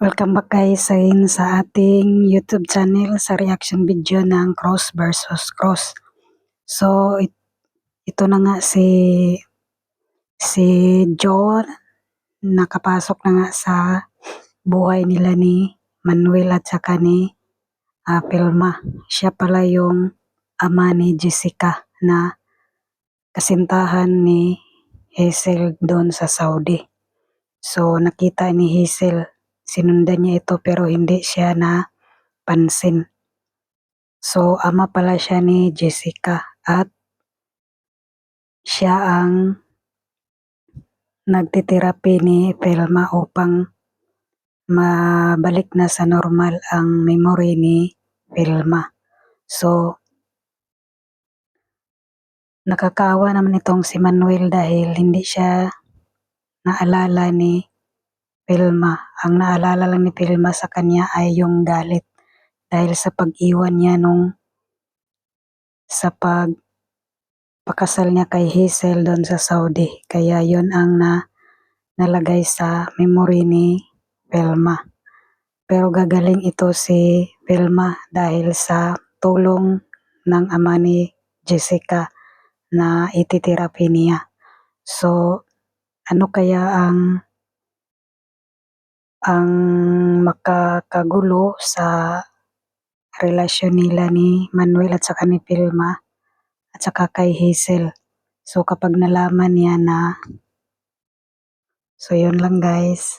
Welcome back guys again sa ating YouTube channel sa reaction video ng Cross versus Cross. So ito na nga si John nakapasok na nga sa buhay nila ni Manuel at saka ni Pilma. Siya pala yung ama ni Jessica na kasintahan ni Hazel doon sa Saudi. So nakita ni Hazel, sinundan niya ito pero hindi siya napansin. So ama pala siya ni Jessica at siya ang nagtiterapi ni Velma upang mabalik na sa normal ang memory ni Velma. So nakakaawa naman itong si Manuel dahil hindi siya naalala ni Velma. Ang naalala lang ni Velma sa kanya ay yung galit dahil sa pag-iwan niya sa pagpakasal niya kay Hazel doon sa Saudi. Kaya yon ang nalagay sa memory ni Velma. Pero gagaling ito si Velma dahil sa tulong ng ama ni Jessica na ititerapi niya. So ano kaya ang makakagulo sa relasyon nila ni Manuel at saka ni Velma at saka kay Hazel. So kapag nalaman niya na, so yun lang guys.